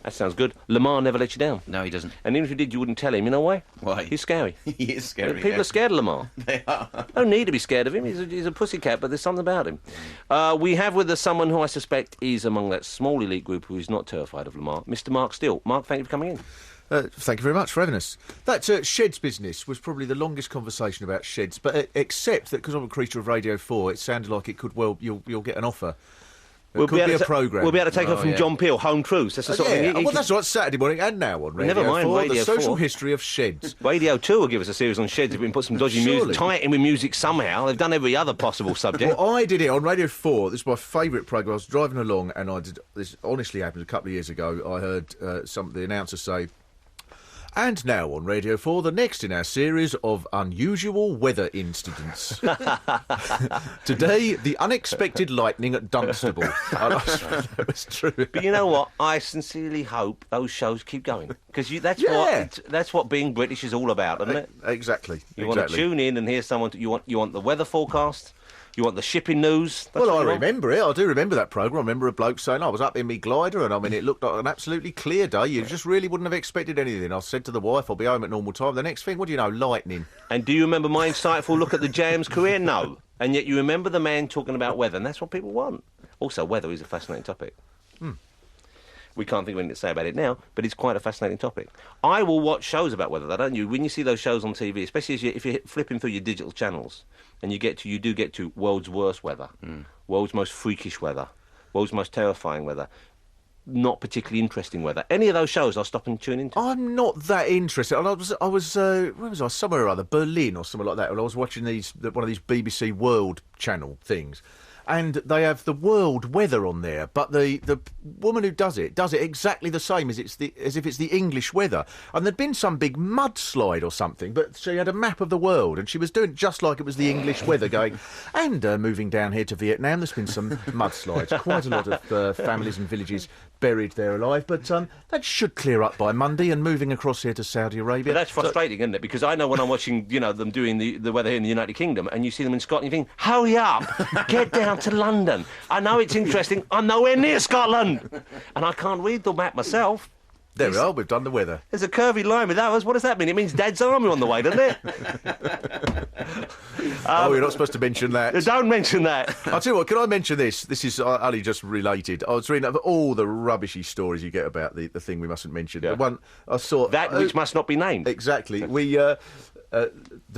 That sounds good. Lamar never let you down. No, he doesn't. And even if he did, you wouldn't tell him. You know why? Why? He's scary. He is scary. People are scared of Lamar. They are. Don't need to be scared of him. He's a pussycat, but there's something about him. We have with us someone who I suspect is among that small elite group who is not terrified of Lamar, Mr. Mark Steele. Mark, thank you for coming in. Thank you very much for having us. That sheds business was probably the longest conversation about sheds, but except that because I'm a creature of Radio 4, it sounded like it could you'll get an offer. It could be a programme. We'll be able to take off from John Peel, Home Truths. That's the sort of thing. Well, that's right, Saturday morning and now on Radio 4. Never mind Radio 4. The social history of sheds. Radio 2 will give us a series on sheds if we can put some dodgy music, tie it in with music somehow. They've done every other possible subject. Well, I did it on Radio 4. This is my favourite programme. I was driving along and this honestly happened a couple of years ago. I heard the announcer say, and now on Radio 4, the next in our series of unusual weather incidents. Today, the unexpected lightning at Dunstable. That was true. But you know what? I sincerely hope those shows keep going. Because that's what being British is all about, isn't it? Exactly. You want to tune in and hear someone... You want the weather forecast... You want the shipping news? Well, I remember it. I do remember that programme. I remember a bloke saying, I was up in me glider and, it looked like an absolutely clear day. You just really wouldn't have expected anything. I said to the wife, I'll be home at normal time. The next thing, what do you know, lightning. And do you remember my insightful look at the Jam's career? No. And yet you remember the man talking about weather, and that's what people want. Also, weather is a fascinating topic. We can't think of anything to say about it now, but it's quite a fascinating topic. I will watch shows about weather, though, don't you? When you see those shows on TV, especially if you're flipping through your digital channels, and you do get to world's worst weather, world's most freakish weather, world's most terrifying weather, not particularly interesting weather. Any of those shows I'll stop and tune into. I'm not that interested. I was where was I? Somewhere or other, Berlin or somewhere like that, and I was watching one of these BBC World channel things. And they have the world weather on there, but the woman who does it exactly the same as if it's the English weather. And there'd been some big mudslide or something, but she had a map of the world, and she was doing it just like it was the English weather, going, and moving down here to Vietnam, there's been some mudslides. Quite a lot of families and villages buried there alive, but that should clear up by Monday, and moving across here to Saudi Arabia. But that's frustrating, isn't it? Because I know when I'm watching, them doing the weather here in the United Kingdom, and you see them in Scotland, you think, hurry up, get down to London. I know it's interesting. I'm nowhere near Scotland. And I can't read the map myself. There we are, we've done the weather. There's a curvy line with ours. What does that mean? It means Dad's army on the way, doesn't it? You're not supposed to mention that. Don't mention that. I'll tell you what, can I mention this? This is only just related. I was reading of all the rubbishy stories you get about the thing we mustn't mention. Yeah. The one I saw... That which must not be named. Exactly. We, the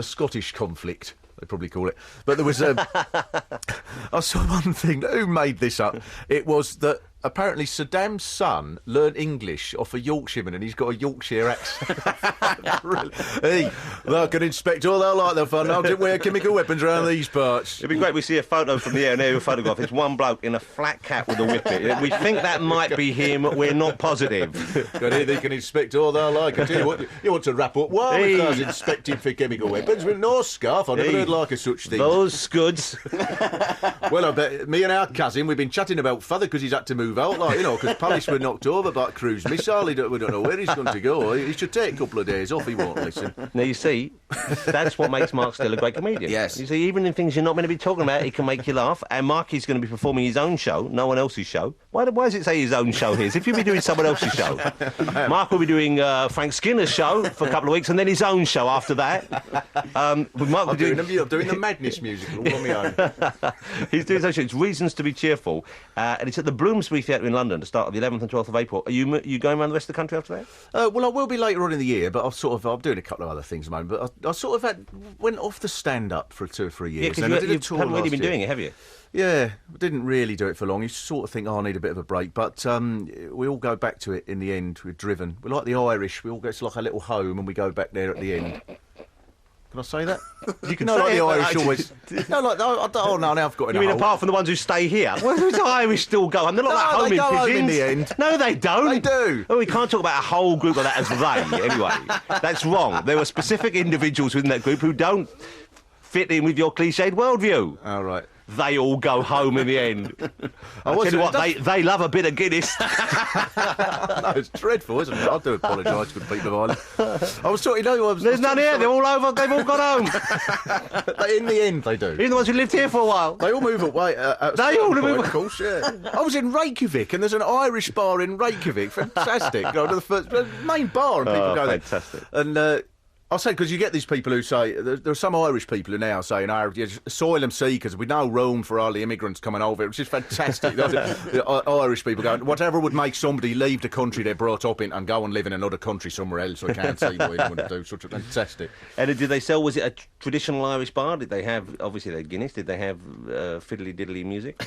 Scottish conflict, they probably call it. But there was... I saw one thing. Who made this up? It was that apparently Saddam's son learned English off a Yorkshireman, and he's got a Yorkshire accent. Really? Hey, I can inspect all they'll like the fun. I don't wear chemical weapons around these parts. It'd be great. We see a photo from the air, an aerial photograph. It's one bloke in a flat cap with a whippet. We think that might be him. We're not positive. They can inspect all they'll like. I tell you what, you want to wrap up well because inspecting for chemical weapons with no scarf. I've never heard like a such thing. Those scuds. Well, I bet me and our cousin, we've been chatting about further because he's had to move out, because Palace were knocked over by a cruise missile. We don't know where he's going to go. He should take a couple of days off. He won't listen. Now, you see, that's what makes Mark Steele a great comedian. Yes. You see, even in things you're not meant to be talking about, he can make you laugh. And Mark is going to be performing his own show, no one else's show. Why does it say his own show here? If you'll be doing someone else's show. Mark will be doing Frank Skinner's show for a couple of weeks and then his own show after that. Mark I'm doing the Madness musical all on my own. He's doing his own show. It's Reasons to be Cheerful. And it's at the Bloomsbury Theatre in London to start on the 11th and 12th of April. Are you going around the rest of the country after that? Well, I will be later on in the year, but I'm doing a couple of other things at the moment. But I sort of went off the stand-up for 2 or 3 years. Yeah, because you haven't really been doing it, have you? Yeah, I didn't really do it for long. You sort of think, I need a bit of a break. But we all go back to it in the end. We're driven. We're like the Irish. We all go to like a little home and we go back there at the end. Can I say that? You can no, say like it, the Irish always. No, like now I've got enough. You mean apart from the ones who stay here? Well, who's the Irish still go? And they're not like they go home home pigeons. in the end. No, they don't. They do. Oh, we can't talk about a whole group like that as they. Anyway, that's wrong. There are specific individuals within that group who don't fit in with your cliched worldview. All right. they all go home in the end. I tell you what, they love a bit of Guinness. No, it's dreadful, isn't it? I do apologise for the people of Ireland. I was talking, there's none here, they're all over, they've all gone home. In the end, they do. Even the ones who lived here for a while. They all move away. They all move away. Of course, yeah. I was in Reykjavik, and there's an Irish bar in Reykjavik. Fantastic. Go to the first main bar, and people go there. Fantastic. And I'll say, because you get these people who say, there are some Irish people who now saying, asylum seekers, with no room for all the immigrants coming over, which is fantastic. The Irish people going, whatever would make somebody leave the country they're brought up in and go and live in another country somewhere else, so I can't see why they wouldn't do such a fantastic. And did they sell, was it a traditional Irish bar? Did they have, obviously they Guinness, did they have fiddly-diddly music?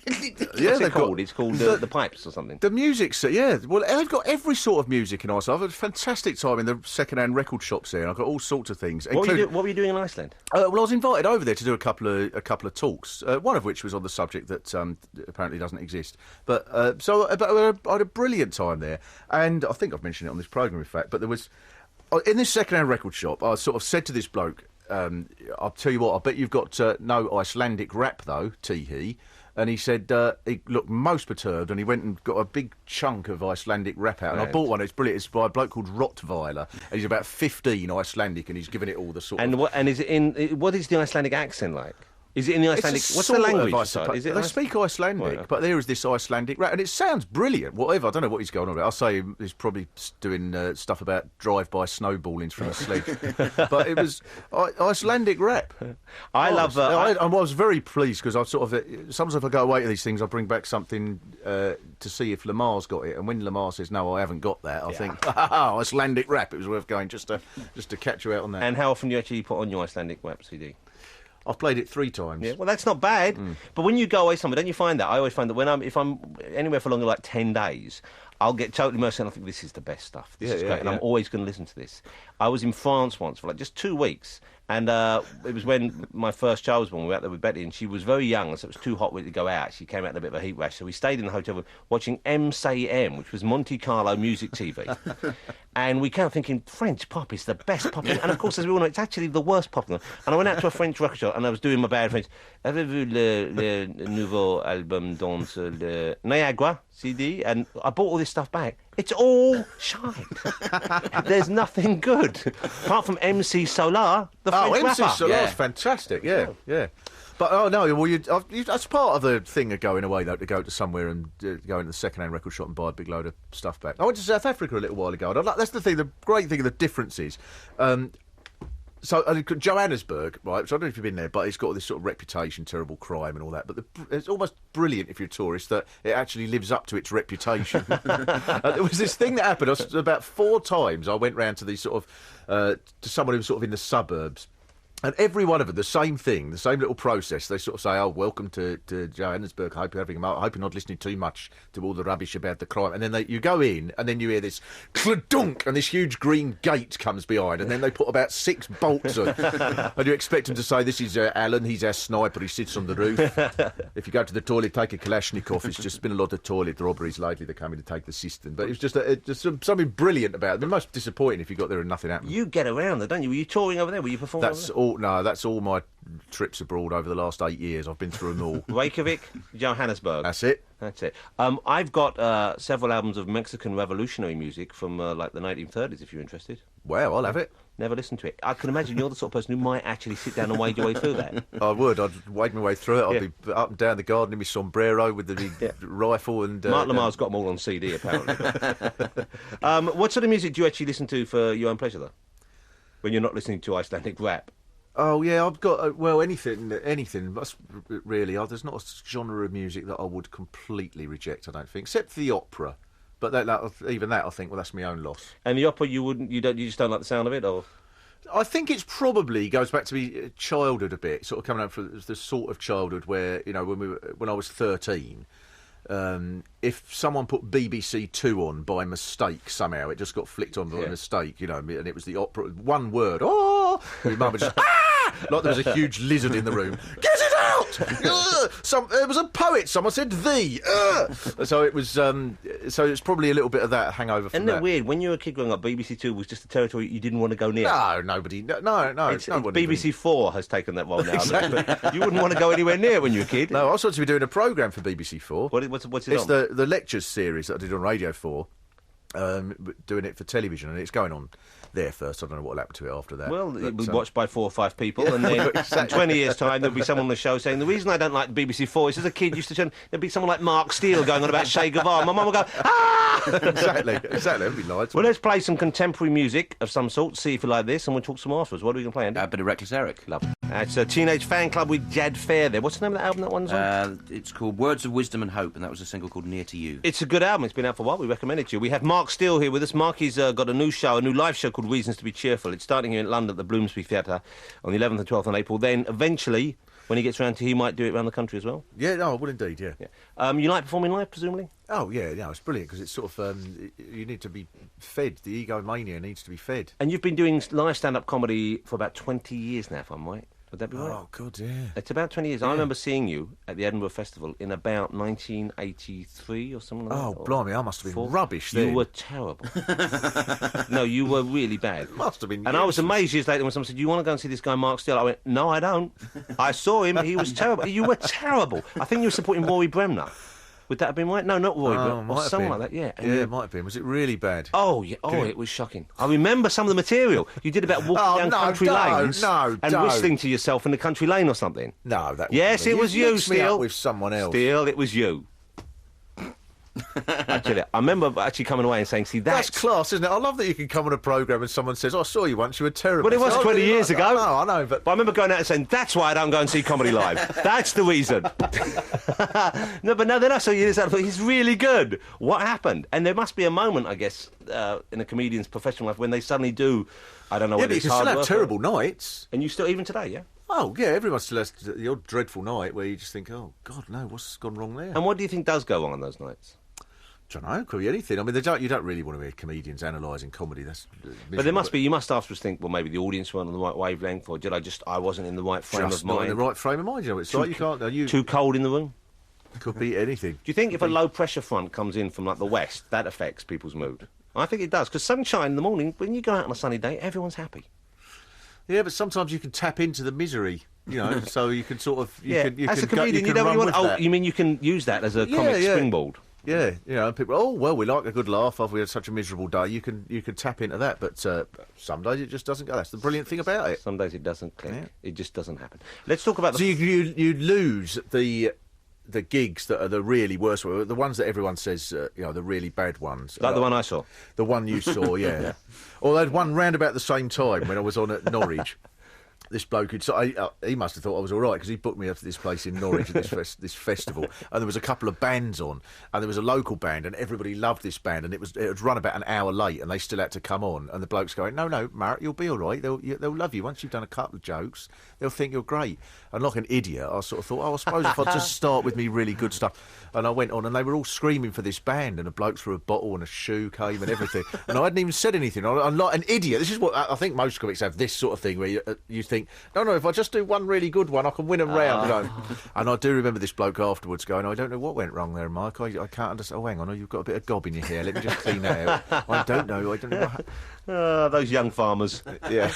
What's it called? It's called the Pipes or something. The music's, yeah, well, they've got every sort of music in Iceland. I've had a fantastic time in the second-hand record shops there. I've got all sorts of things. What were you doing in Iceland? Well, I was invited over there to do a couple of talks. One of which was on the subject that apparently doesn't exist. But I had a brilliant time there, and I think I've mentioned it on this programme, in fact. But there was in this second-hand record shop. I sort of said to this bloke, "I'll tell you what. I bet you've got no Icelandic rap though, tee-hee." And he said he looked most perturbed, and he went and got a big chunk of Icelandic rap out. And I bought one. It's brilliant. It's by a bloke called Rottweiler, and he's about 15 Icelandic, and he's given it all the sort of... And is it in... What is the Icelandic accent like? Is it in the Icelandic... What's the language? They speak Icelandic, right. But there is this Icelandic rap, and it sounds brilliant, whatever. I don't know what he's going on about. I'll say he's probably doing stuff about drive-by snowballings from a sledge. But it was Icelandic rap. I was very pleased, because I sort of... Sometimes if I go away to these things, I bring back something to see if Lamar's got it, and when Lamar says, no, I haven't got that, I think, Icelandic rap, it was worth going just to catch you out on that. And how often do you actually put on your Icelandic rap CD? I've played it 3 times. Yeah, well, that's not bad. But when you go away somewhere, don't you find that? I always find that if I'm anywhere for longer, like 10 days, I'll get totally immersed and I think this is the best stuff. This is great, and I'm always going to listen to this. I was in France once for like just 2 weeks, and it was when my first child was born. We were out there with Betty, and she was very young, so it was too hot to go out. She came out in a bit of a heat rash, so we stayed in the hotel room watching M, which was Monte Carlo music TV. And we kept thinking, French pop is the best pop. And of course, as we all know, it's actually the worst pop. And I went out to a French record shop and I was doing my bad French. Avez-vous le nouveau album dans le Niagara CD? And I bought all this stuff back. It's all shite. There's nothing good. Apart from MC Solar, the French rapper. MC Solar's fantastic, yeah. But, that's part of the thing of going away, though, to go to somewhere and go into the second-hand record shop and buy a big load of stuff back. I went to South Africa a little while ago, and that's the thing, the great thing of the difference is... Johannesburg, right, which I don't know if you've been there, but it's got this sort of reputation, terrible crime and all that, but it's almost brilliant if you're a tourist that it actually lives up to its reputation. There was this thing that happened, about 4 times I went round to these sort of, to someone who was sort of in the suburbs, and every one of them, the same thing, the same little process. They sort of say, "Oh, welcome to Johannesburg. I hope you're not listening too much to all the rubbish about the crime." And then you go in, and then you hear this cladunk, and this huge green gate comes behind, and then they put about 6 bolts on. And you expect them to say, "This is Alan. He's our sniper. He sits on the roof. If you go to the toilet, take a Kalashnikov." It's just been a lot of toilet robberies lately. They're coming to take the cistern. But it was just something brilliant about it. The most disappointing if you got there and nothing happened. You get around there, don't you? Were you touring over there? Were you performing? That's all my trips abroad over the last 8 years. I've been through them all. Reykjavik, Johannesburg. That's it. I've got several albums of Mexican revolutionary music from like the 1930s, if you're interested. Well, I'll have it. Never listened to it. I can imagine you're the sort of person who might actually sit down and wade your way through that. I would. I'd wade my way through it. I'd be up and down the garden in my sombrero with the big rifle. And Mark Lamar's got them all on CD, apparently. What sort of music do you actually listen to for your own pleasure, though? When you're not listening to Icelandic rap? Oh yeah, I've got anything. That's really. There's not a genre of music that I would completely reject. I don't think, except the opera. But even that, I think, well, that's my own loss. And the opera, you just don't like the sound of it, or? I think it's probably goes back to me childhood a bit, sort of coming up from the sort of childhood where when I was 13. If someone put BBC Two on by mistake somehow, it just got flicked on by mistake, and it was the opera, one word, oh, my mum would just, Like there was a huge lizard in the room. Get it out! It was a poet. Someone said "the." So it was. So it's probably a little bit of that hangover from Isn't it weird? When you were a kid growing up, BBC Two was just a territory you didn't want to go near. No, nobody. No. BBC Four has taken that role now. Exactly. You wouldn't want to go anywhere near when you were a kid. No, I was supposed to be doing a programme for BBC Four. What's it It's on? the lectures series that I did on Radio 4, doing it for television, and it's going on there first. I don't know what will happen to it after that. Well, it was watched by 4 or 5 people, and then in 20 years' time, there'll be someone on the show saying, the reason I don't like the BBC 4 is as a kid used to turn, there'd be someone like Mark Steele going on about Che Guevara. My mum would go, ah! Exactly. That'd be nice. Well, let's play some contemporary music of some sort, see if you like this, and we'll talk some more afterwards. What are we going to play, Andy? A bit of Reckless Eric. Love it. It's a Teenage Fan Club with Jad Fair there. What's the name of that album that one's on? It's called Words of Wisdom and Hope, and that was a single called Near to You. It's a good album. It's been out for a while. We recommend it to you. We have Mark Steele here with us. Marky's got a new live show called Reasons to be Cheerful. It's starting here in London at the Bloomsbury Theatre on the 11th and 12th of April. Then, eventually, when he gets around to, he might do it around the country as well. Yeah, no, I will indeed, yeah. You like performing live, presumably? Oh, yeah, it's brilliant, because it's sort of, you need to be fed. The egomania needs to be fed. And you've been doing live stand-up comedy for about 20 years now, if I'm right. Would that be right? Oh, God, yeah. It's about 20 years. Yeah. I remember seeing you at the Edinburgh Festival in about 1983 or something like that. Oh, blimey, I must have been rubbish then. You were terrible. No, you were really bad. Must have been And I was amazed years later when someone said, "Do you want to go and see this guy Mark Steele?" I went, "No, I don't. I saw him. He was terrible." You were terrible. I think you were supporting Rory Bremner. Would that have been right? No, not Roy, but someone like that, yeah. And it might have been. Was it really bad? Oh, yeah. It was shocking. I remember some of the material. You did about walking down country lanes and whistling to yourself in the country lane or something. No, that Yes, it was you, Steele. With someone else. Steele, it was you. Actually, I remember actually coming away and saying, "See, that's class, isn't it? I love that you can come on a programme and someone says, I saw you once, you were terrible." Well, it was 20 years ago. I know, but I remember going out and saying, "That's why I don't go and see comedy live. That's the reason." Then I saw you this. I thought, he's really good. What happened? And there must be a moment, I guess, in a comedian's professional life when they suddenly do. I don't know. Yeah, but you can still have terrible nights. And you still, even today, yeah. Oh, yeah, everyone still has the odd dreadful night where you just think, oh, God, no, what's gone wrong there? And what do you think does go wrong on those nights? I don't know, it could be anything. I mean, you don't really want to hear comedians analysing comedy. That's but there must be. You must afterwards think, well, maybe the audience weren't on the right wavelength, or I wasn't in the right frame of mind. Not in the right frame of mind. You know, it's like you can't. Too cold in the room. Could be anything. Do you think if a low pressure front comes in from like the west, that affects people's mood? I think it does, because sunshine in the morning, when you go out on a sunny day, everyone's happy. Yeah, but sometimes you can tap into the misery, you know, so you can sort of... As a comedian, you know what you want? Oh, you mean you can use that as a comic springboard? Yeah, you know, people, we like a good laugh after we had such a miserable day. You can tap into that, but some days it just doesn't go. That's the brilliant thing about it. Some days it doesn't click. Yeah. It just doesn't happen. Let's talk about So you lose the gigs that are the really worst, the ones that everyone says, the really bad ones. Like the one I saw. The one you saw, yeah. Or I had one round about the same time when I was on at Norwich. This bloke, he must have thought I was all right, because he booked me up to this place in Norwich at this festival, and there was a couple of bands on, and there was a local band, and everybody loved this band, and it had run about an hour late, and they still had to come on, and the bloke's going, no, Mark, you'll be all right, they'll love you. Once you've done a couple of jokes, they'll think you're great. And like an idiot, I sort of thought, I suppose if I just start with me really good stuff. And I went on, and they were all screaming for this band, and a bloke threw a bottle, and a shoe came, and everything, and I hadn't even said anything. I'm like an idiot. This is what I think most comics have, this sort of thing, where you think, no, if I just do one really good one, I can win them round. And I do remember this bloke afterwards going, I don't know what went wrong there, Mike. I can't understand. Oh, hang on, you've got a bit of gob in your hair. Let me just clean that out. I don't know what... those young farmers. Yeah.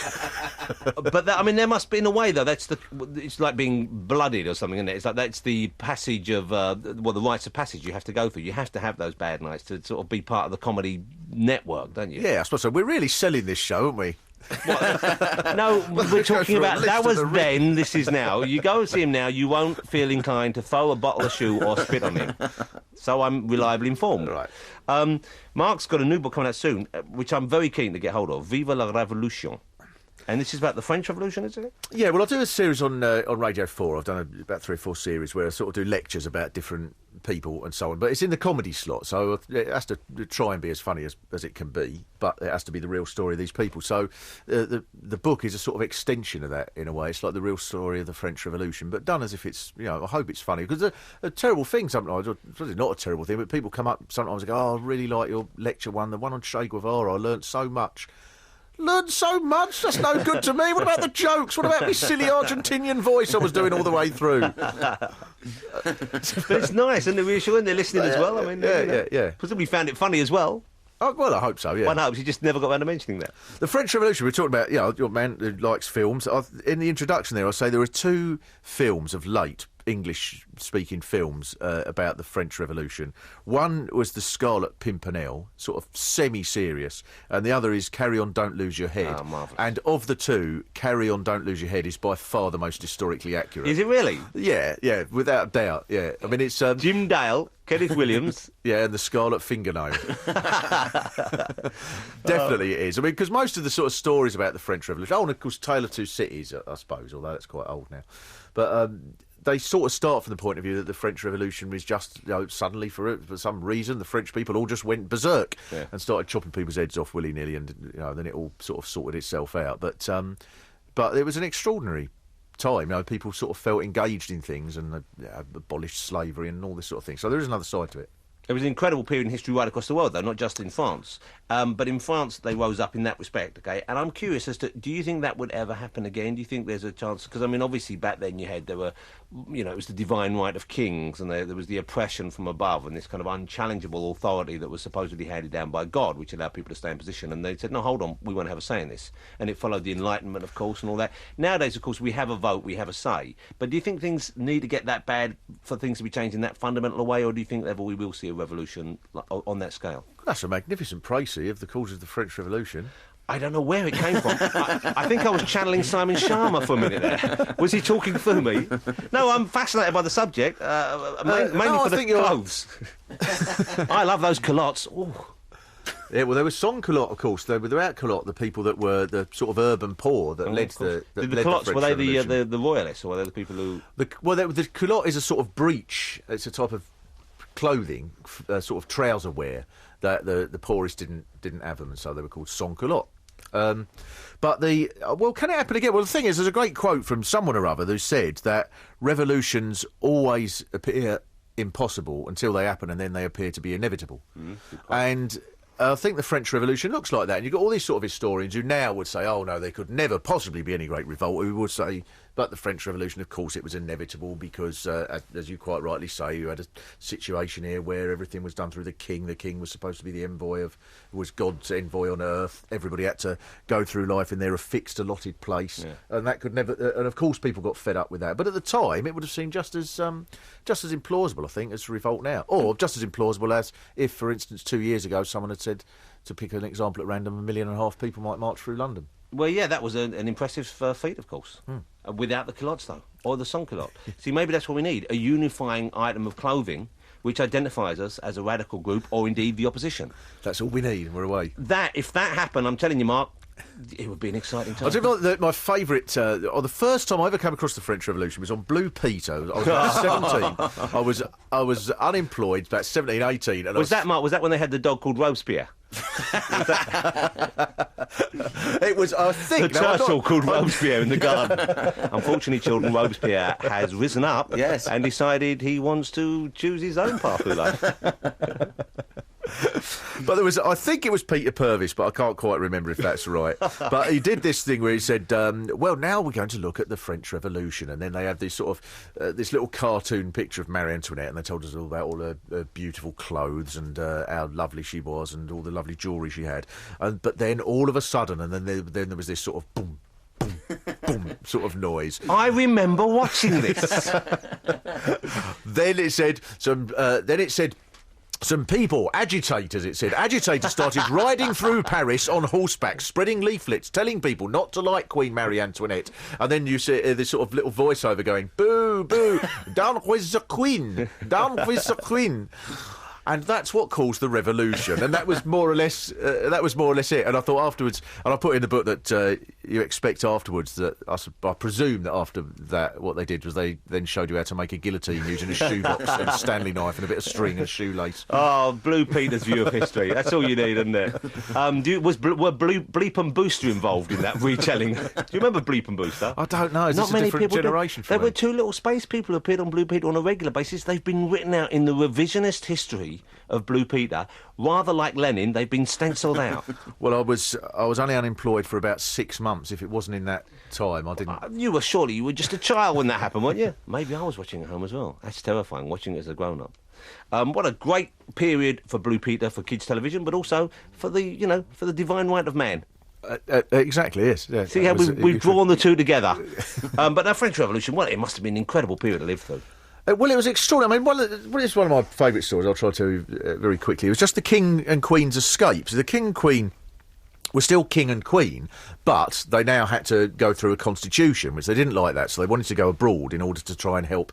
But there must be, in a way, though, it's like being blooded or something, isn't it? It's like that's the passage of, the rites of passage you have to go through. You have to have those bad nights to sort of be part of the comedy network, don't you? Yeah, I suppose so. We're really selling this show, aren't we? No, we're talking about that was then, this is now. You go and see him now, you won't feel inclined to throw a bottle of shoe or spit on him. So I'm reliably informed. Right. Mark's got a new book coming out soon, which I'm very keen to get hold of, Vive la Révolution. And this is about the French Revolution, isn't it? Yeah, well, I do a series on Radio 4. I've done about 3 or 4 series where I sort of do lectures about different people and so on. But it's in the comedy slot, so it has to try and be as funny as it can be, but it has to be the real story of these people. So the book is a sort of extension of that, in a way. It's like the real story of the French Revolution, but done as if it's, I hope it's funny. Because a terrible thing sometimes, or it's not a terrible thing, but people come up sometimes and go, I really like your lecture one, the one on Che Guevara, I learnt so much. Learned so much. That's no good to me. What about the jokes? What about this silly Argentinian voice I was doing all the way through? But it's nice, and they're reassuring. They're listening as well. I mean, yeah. Presumably found it funny as well. Oh, well, I hope so, yeah. One hopes. You just never got around to mentioning that. The French Revolution, we're talking about, your man who likes films. In the introduction there, I say there are two films of late English-speaking films about the French Revolution. One was The Scarlet Pimpernel, sort of semi-serious, and the other is Carry On, Don't Lose Your Head. Oh, marvellous. And of the two, Carry On, Don't Lose Your Head is by far the most historically accurate. Is it really? Yeah, without doubt, yeah. I mean, it's... Jim Dale, Kenneth Williams. Yeah, and The Scarlet Fingernail. Definitely it is. I mean, because most of the sort of stories about the French Revolution... Oh, and of course, Tale of Two Cities, I suppose, although that's quite old now. But... they sort of start from the point of view that the French Revolution was just, suddenly, for some reason, the French people all just went berserk and started chopping people's heads off willy-nilly, and then it all sort of sorted itself out. But it was an extraordinary time. People sort of felt engaged in things and abolished slavery and all this sort of thing. So there is another side to it. It was an incredible period in history right across the world, though, not just in France. But in France, they rose up in that respect, OK? And I'm curious as to, do you think that would ever happen again? Do you think there's a chance? Because, I mean, obviously, back then there were, it was the divine right of kings, and there was the oppression from above, and this kind of unchallengeable authority that was supposedly handed down by God, which allowed people to stay in position. And they said, no, hold on, we won't have a say in this. And it followed the Enlightenment, of course, and all that. Nowadays, of course, we have a vote, we have a say. But do you think things need to get that bad for things to be changed in that fundamental way, or do you think ever we will see a revolution on that scale? That's a magnificent précis of the cause of the French Revolution. I don't know where it came from. I think I was channeling Simon Sharma for a minute there. Was he talking through me? No, I'm fascinated by the subject, mainly for the clothes. I love those culottes. Ooh. Yeah, well, there was sans culotte, of course. They were without culotte, the people that were the sort of urban poor that led the culottes, were they Revolution. the royalists, or were they the people who... The culotte is a sort of breech. It's a type of clothing, sort of trouser wear, that the poorest didn't have them, and so they were called sans culotte. Can it happen again? Well, the thing is, there's a great quote from someone or other who said that revolutions always appear impossible until they happen, and then they appear to be inevitable. And I think the French Revolution looks like that. And you've got all these sort of historians who now would say, oh, no, there could never possibly be any great revolt, who would say, but the French Revolution, of course, it was inevitable because, as you quite rightly say, you had a situation here where everything was done through the king. The king was supposed to be the was God's envoy on earth. Everybody had to go through life in their fixed, allotted place. Yeah. And that could never... and, of course, people got fed up with that. But at the time, it would have seemed just as implausible, I think, as revolt now. Or just as implausible as if, for instance, 2 years ago, someone had said, to pick an example at random, 1.5 million people might march through London. Well, yeah, that was an impressive feat, of course. Without the culottes, though, or the sans culotte. See, maybe that's what we need, a unifying item of clothing which identifies us as a radical group, or indeed the opposition. That's all we need, and we're away. If that happened, I'm telling you, Mark, it would be an exciting time. I'll tell you my favourite, or the first time I ever came across the French Revolution was on Blue Peter. I was about 17. I was unemployed, about 17, 18. And was that, Mark, was that when they had the dog called Robespierre? It was, I think... The turtle called Robespierre in the garden. Unfortunately, children, Robespierre has risen up and decided he wants to choose his own path through life. But there was, I think it was Peter Purvis, but I can't quite remember if that's right. But he did this thing where he said, well, now we're going to look at the French Revolution. And then they had this sort of, this little cartoon picture of Marie Antoinette, and they told us all about all her beautiful clothes and how lovely she was and all the lovely jewellery she had. But then all of a sudden, and then there was this sort of boom, boom, boom sort of noise. I remember watching this. Then it said some people, agitators, it said. Agitators started riding through Paris on horseback, spreading leaflets, telling people not to like Queen Marie Antoinette. And then you see this sort of little voiceover going, boo, boo, down with the Queen, down with the Queen. And that's what caused the revolution, and that was more or less it. And I thought afterwards, and I put in the book that you expect afterwards that I presume that after that, what they did was they then showed you how to make a guillotine using a shoebox and a Stanley knife and a bit of string and a shoelace. Oh, Blue Peter's view of history. That's all you need, isn't it? Were Bleep and Booster involved in that retelling? Do you remember Bleep and Booster? I don't know. Not many people generation. There were two little space people who appeared on Blue Peter on a regular basis. They've been written out in the revisionist history copy of Blue Peter. Rather like Lenin, they've been stencilled out. Well, I was only unemployed for about 6 months. If it wasn't in that time, I didn't. You were just a child when that happened, weren't you? Maybe I was watching at home as well. That's terrifying, watching it as a grown-up. What a great period for Blue Peter, for kids' television, but also for the divine right of man. Exactly, yes. Yeah, See how we've drawn the two together. But the French Revolution, well, it must have been an incredible period to live through. Well, it was extraordinary. I mean, it's one of my favourite stories. I'll try to very quickly. It was just the King and Queen's escape. So the King and Queen were still King and Queen, but they now had to go through a constitution, which they didn't like that. So they wanted to go abroad in order to try and help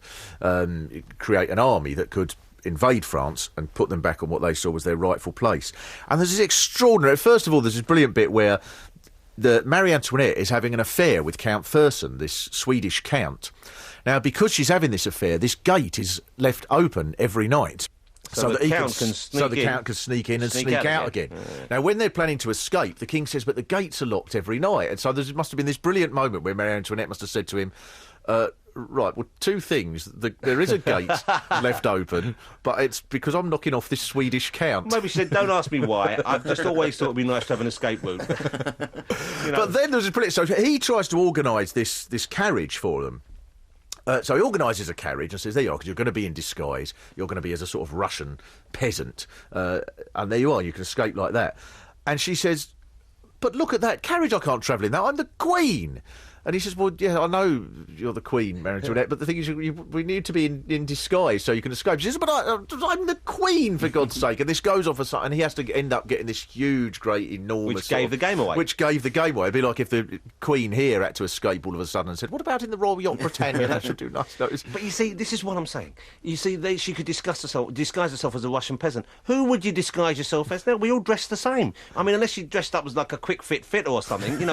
create an army that could invade France and put them back on what they saw was their rightful place. And there's this extraordinary... First of all, there's this brilliant bit where Marie Antoinette is having an affair with Count Fersen, this Swedish count. Now, because she's having this affair, this gate is left open every night. So the count can sneak in and sneak out again. Yeah. Now, when they're planning to escape, the king says, but the gates are locked every night. And so there must have been this brilliant moment where Marie Antoinette must have said to him, right, well, two things. There is a gate left open, but it's because I'm knocking off this Swedish count. Maybe she said, don't ask me why. I've just always thought it would be nice to have an escape route. But then there's a brilliant... So he tries to organise this carriage for them. So he organises a carriage and says, there you are, because you're going to be in disguise. You're going to be as a sort of Russian peasant. And there you are, you can escape like that. And she says, but look at that carriage, I can't travel in that. I'm the Queen. And he says, well, yeah, I know you're the Queen, Marie Antoinette, but the thing is, we need to be in disguise so you can escape. She says, but I'm the Queen, for God's sake. And this goes off, and he has to end up getting this huge, great, enormous... Which gave the game away. Which gave the game away. It'd be like if the Queen here had to escape all of a sudden and said, what about in the Royal Yacht Britannia? That should do nice notice. But you see, this is what I'm saying. You see, she could disguise herself as a Russian peasant. Who would you disguise yourself as now? We all dress the same. I mean, unless you dressed up as like a quick fit or something,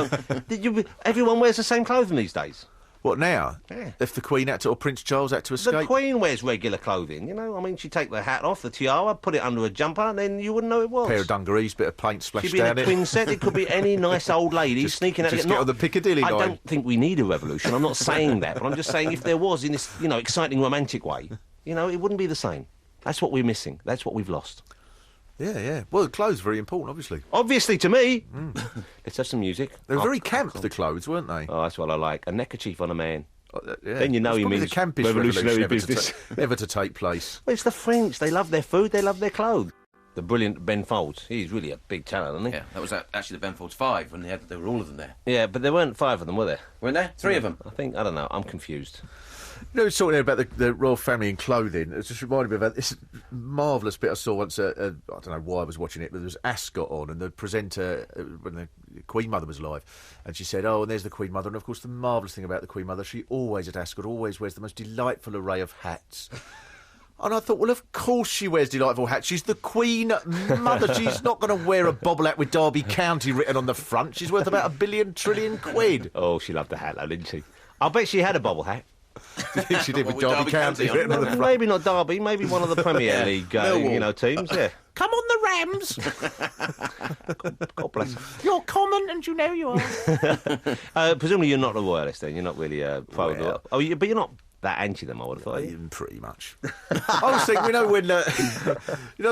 everyone wears the same clothing these days. What now? Yeah. If the Queen had to, or Prince Charles had to escape? The Queen wears regular clothing, I mean, she'd take the hat off, the tiara, put it under a jumper, and then you wouldn't know it was. Pair of dungarees, bit of paint splashed She'd be down in a twin set. It could be any nice old lady sneaking out. Just get on the Piccadilly line. I don't think we need a revolution. I'm not saying that, but I'm just saying if there was in this, exciting, romantic way, it wouldn't be the same. That's what we're missing. That's what we've lost. Yeah. Well, the clothes are very important, obviously. Obviously, to me. Let's have some music. They were very camp, the clothes, weren't they? Oh, that's what I like. A neckerchief on a man. Yeah. Then you know he means the campest revolutionary business. Never to take place. Well, it's the French. They love their food. They love their clothes. The brilliant Ben Folds. He's really a big talent, isn't he? Yeah, that was actually the Ben Folds 5 when there were all of them there. Yeah, but there weren't 5 of them, were there? Weren't there? 3 of them. I don't know. I'm confused. Talking about the royal family and clothing, it just reminded me about this marvellous bit I saw once. I don't know why I was watching it, but there was Ascot on, and the presenter, when the Queen Mother was alive, and she said, oh, and there's the Queen Mother. And of course, the marvellous thing about the Queen Mother, she always at Ascot always wears the most delightful array of hats. And I thought, well, of course she wears delightful hats. She's the Queen Mother. She's not going to wear a bobble hat with Derby County written on the front. She's worth about £1 billion trillion quid. Oh, she loved the hat, though, didn't she? I bet she had a bobble hat. Do you think she did with Derby County written on the front? Maybe not Derby, maybe one of the Premier League teams, yeah. Come on the Rams! God bless her. You're common and you know you are. Presumably you're not a royalist then, you're not really a pro. But you're not that anti them, I would have thought. Pretty much. I was thinking, when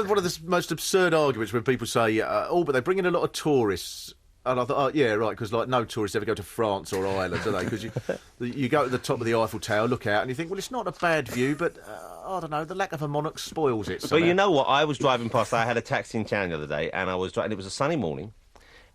one of the most absurd arguments when people say, but they bring in a lot of tourists. And I thought, oh, yeah, right, because no tourists ever go to France or Ireland, do they? Because you go to the top of the Eiffel Tower, look out, and you think, well, it's not a bad view, but, I don't know, the lack of a monarch spoils it somehow. But you know what? I was driving past, I had a taxi in town the other day, and it was a sunny morning,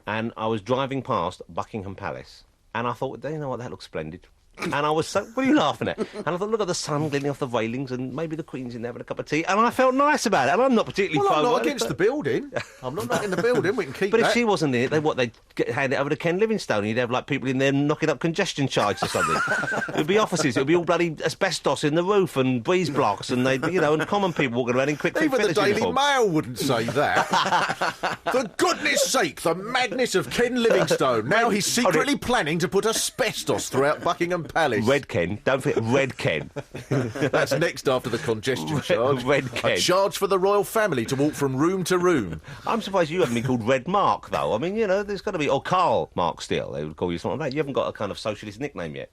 and I was driving past Buckingham Palace, and I thought, you know what, that looks splendid. And I was so... What are you laughing at? And I thought, look at the sun gleaming off the railings and maybe the Queen's in there having a cup of tea. And I felt nice about it. And I'm not particularly... Well, I'm not against the building. I'm not knocking the building. We can keep But that. if she wasn't in it, they'd hand it over to Ken Livingstone and you'd have, people in there knocking up congestion charges or something. It'd be offices. It'd be all bloody asbestos in the roof and breeze blocks and they'd be, and common people walking around in quick Even the Daily uniform. Mail wouldn't say that. For goodness sake, the madness of Ken Livingstone. Now he's secretly planning to put asbestos throughout Buckingham Palace. Red Ken. Don't forget Red Ken. That's next after the congestion charge. Red Ken. A charge for the royal family to walk from room to room. I'm surprised you haven't been called Red Mark, though. I mean, there's got to be... Or Karl Marx Steele, they would call you something like that. You haven't got a kind of socialist nickname yet.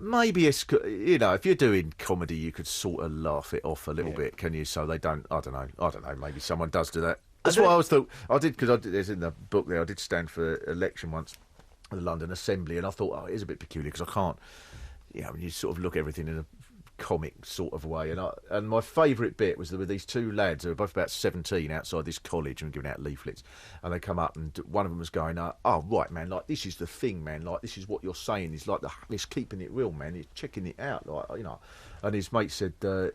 maybe it's, you know, if you're doing comedy, you could sort of laugh it off a little bit, can you? So they don't. I don't know. Maybe someone does do that. That's what I always thought. I did because there's in the book there. I did stand for election once at the London Assembly, and I thought, it is a bit peculiar because I can't. You know, when you sort of look at everything in a comic sort of way, and my favourite bit was there were these two lads who were both about 17 outside this college and giving out leaflets, and they come up and one of them was going, oh right man, like this is the thing, man, like this is what you're saying is like it's keeping it real, man, it's checking it out, like, you know. And his mate said the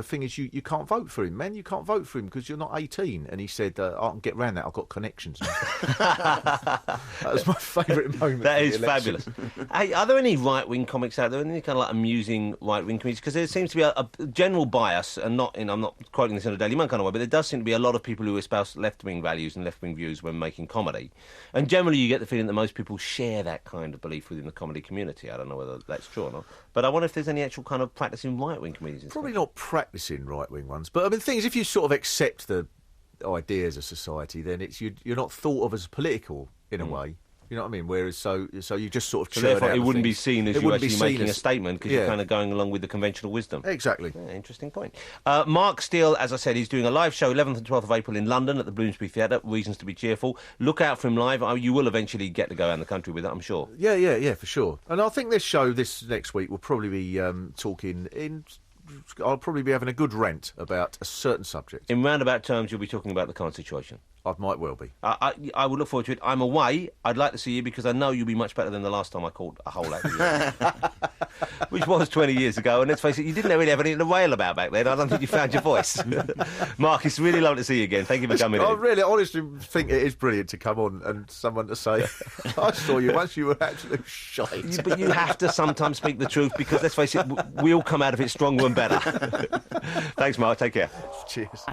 thing is you can't vote for him, man, you can't vote for him because you're not 18. And he said, I can get round that, I've got connections. That was my favourite moment. That is fabulous. Hey, are there any right-wing comics out there? Any kind of like amusing right-wing comedians? Because there seems to be a general bias, and I'm not quoting this in a Daily Mail kind of way, but there does seem to be a lot of people who espouse left-wing values and left-wing views when making comedy. And generally you get the feeling that most people share that kind of belief within the comedy community. I don't know whether that's true or not. But I wonder if there's any actual kind of practising right-wing comedians. Probably not practising right-wing ones, but I mean, the thing is, if you sort of accept the ideas of society, then you're not thought of as political in a way. You know what I mean? Whereas, so you just sort of churn therefore out it the wouldn't be things. seen as It you wouldn't be actually seen making a as- statement because you're kind of going along with the conventional wisdom. Exactly. Yeah, interesting point. Mark Steele, as I said, he's doing a live show 11th and 12th of April in London at the Bloomsbury Theatre. Reasons to be cheerful. Look out for him live. You will eventually get to go around the country with it, I'm sure. Yeah, for sure. And I think this show this next week will probably be talking in. I'll probably be having a good rant about a certain subject. In roundabout terms, you'll be talking about the current situation. I might well be. I would look forward to it. I'm away. I'd like to see you because I know you'll be much better than the last time I called a hole out of you. Which was 20 years ago. And let's face it, you didn't really have anything to wail about back then. I don't think you found your voice. Mark, it's really lovely to see you again. Thank you for coming I in. really, honestly think it is brilliant to come on and someone to say, I saw you once, you were absolute shite. But you have to sometimes speak the truth because, let's face it, we all come out of it stronger and better. Thanks, Mark. Take care. Cheers.